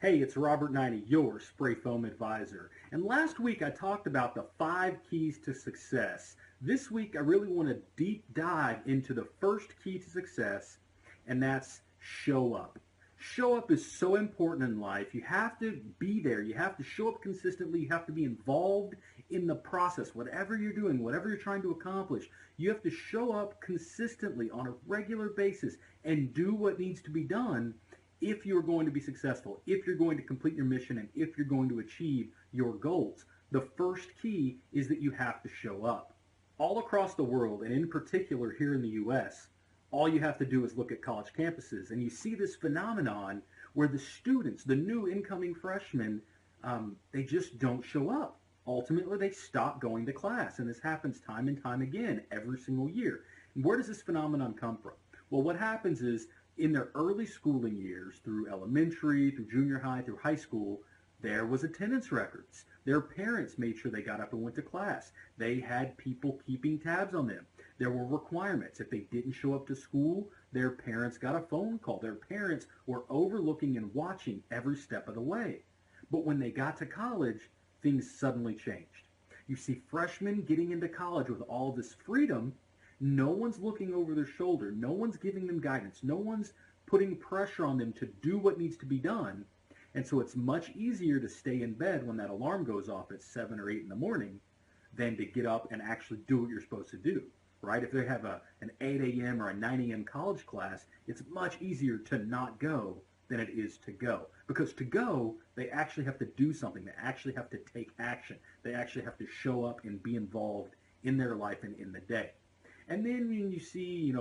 Hey, it's Robert Naini, your spray foam advisor. And last week I talked about the 5 keys to success. This week I really want to deep dive into the first key to success, and that's show up. Show up is so important in life. You have to be there. You have to show up consistently. You have to be involved in the process. Whatever you're doing, whatever you're trying to accomplish, you have to show up consistently on a regular basis and do what needs to be done if you're going to be successful, if you're going to complete your mission, and if you're going to achieve your goals. The first key is that you have to show up. All across the world, and in particular here in the U.S., all you have to do is look at college campuses, and you see this phenomenon where the students, the new incoming freshmen, they just don't show up. Ultimately, they stop going to class, and this happens time and time again every single year. And where does this phenomenon come from? Well, what happens is in their early schooling years, through elementary, through junior high, through high school, there was attendance records. Their parents made sure they got up and went to class. They had people keeping tabs on them. There were requirements. If they didn't show up to school, their parents got a phone call. Their parents were overlooking and watching every step of the way. But when they got to college, things suddenly changed. You see freshmen getting into college with all this freedom. No one's looking over their shoulder. No one's giving them guidance. No one's putting pressure on them to do what needs to be done. And so it's much easier to stay in bed when that alarm goes off at 7 or 8 in the morning than to get up and actually do what you're supposed to do, right? If they have an 8 a.m. or a 9 a.m. college class, it's much easier to not go than it is to go. Because to go, they actually have to do something. They actually have to take action. They actually have to show up and be involved in their life and in the day. And then when you see,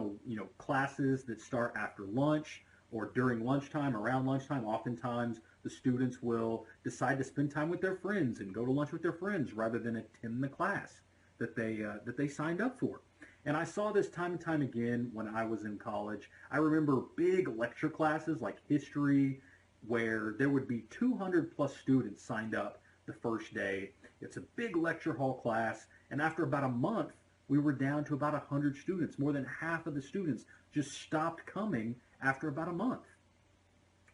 classes that start after lunch or during lunchtime, around lunchtime, oftentimes the students will decide to spend time with their friends and go to lunch with their friends rather than attend the class that they signed up for. And I saw this time and time again when I was in college. I remember big lecture classes like history where there would be 200 plus students signed up the first day. It's a big lecture hall class, and after about a month, we were down to about 100 students. More than half of the students just stopped coming after about a month.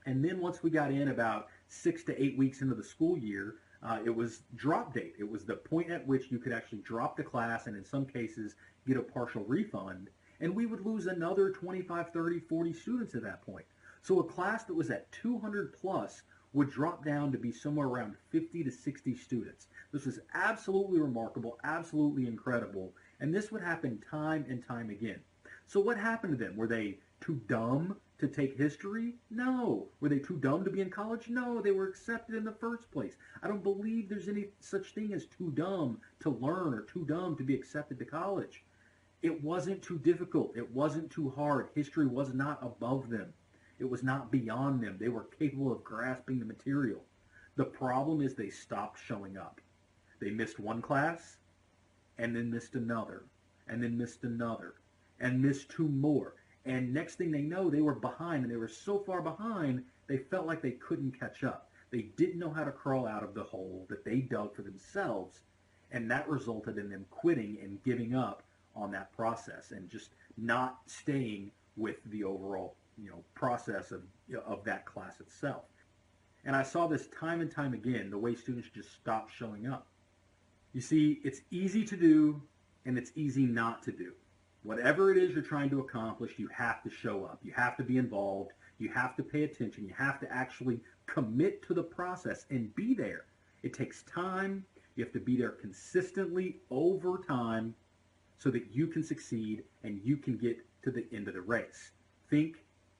And then once we got in about 6 to 8 weeks into the school year, it was drop date. It was the point at which you could actually drop the class and in some cases get a partial refund. And we would lose another 25, 30, 40 students at that point. So a class that was at 200 plus would drop down to be somewhere around 50 to 60 students. This was absolutely remarkable, absolutely incredible, and this would happen time and time again. So what happened to them? Were they too dumb to take history? No. Were they too dumb to be in college? No, they were accepted in the first place. I don't believe there's any such thing as too dumb to learn or too dumb to be accepted to college. It wasn't too difficult. It wasn't too hard. History was not above them. It was not beyond them. They were capable of grasping the material. The problem is they stopped showing up. They missed one class, and then missed another, and then missed another, and missed two more. And next thing they know, they were behind, and they were so far behind, they felt like they couldn't catch up. They didn't know how to crawl out of the hole that they dug for themselves, and that resulted in them quitting and giving up on that process and just not staying with the overall process of that class itself. And I saw this time and time again, the way students just stopped showing up. You see, it's easy to do and it's easy not to do. Whatever it is you're trying to accomplish, you have to show up. You have to be involved. You have to pay attention. You have to actually commit to the process and be there. It takes time. You have to be there consistently over time so that you can succeed and you can get to the end of the race. Think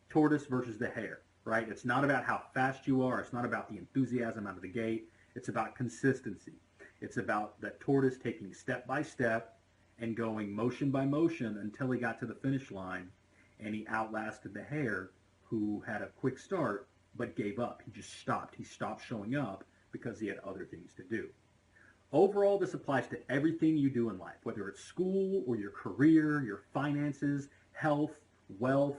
tortoise versus the hare, right? It's not about how fast you are. It's not about the enthusiasm out of the gate. It's about consistency. It's about that tortoise taking step by step and going motion by motion until he got to the finish line, and he outlasted the hare who had a quick start but gave up. He just stopped. He stopped showing up because he had other things to do. Overall, this applies to everything you do in life, whether it's school or your career, your finances, health, wealth,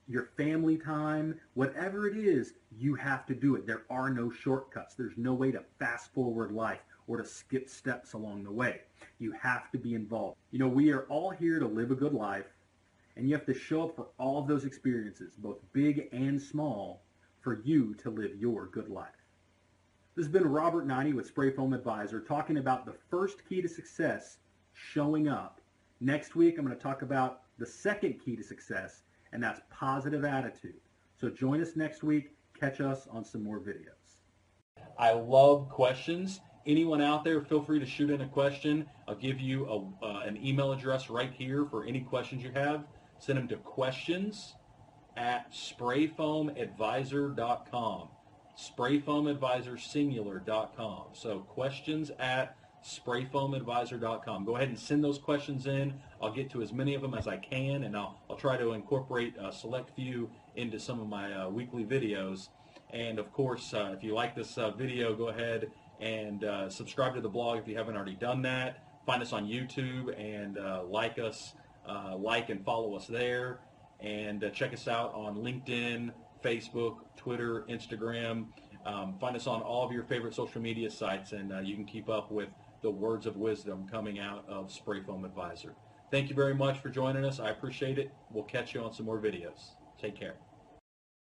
your family time, whatever it is, you have to do it. There are no shortcuts. There's no way to fast forward life or to skip steps along the way. You have to be involved. We are all here to live a good life, and you have to show up for all of those experiences, both big and small, for you to live your good life. This has been Robert Naini with Spray Foam Advisor talking about the first key to success, showing up. Next week, I'm going to talk about the second key to success, and that's positive attitude. So join us next week. Catch us on some more videos. I love questions. Anyone out there, feel free to shoot in a question. I'll give you an email address right here for any questions you have. Send them to questions@sprayfoamadvisor.com. sprayfoamadvisorsingular.com. So questions@sprayfoamadvisor.com. Go ahead and send those questions in. I'll get to as many of them as I can, and I'll try to incorporate a select few into some of my weekly videos. And of course, if you like this video, go ahead and subscribe to the blog if you haven't already done that. Find us on YouTube and like and follow us there. And check us out on LinkedIn, Facebook, Twitter, Instagram. Find us on all of your favorite social media sites, and you can keep up with the words of wisdom coming out of Spray Foam Advisor. Thank you very much for joining us. I appreciate it. We'll catch you on some more videos. Take care.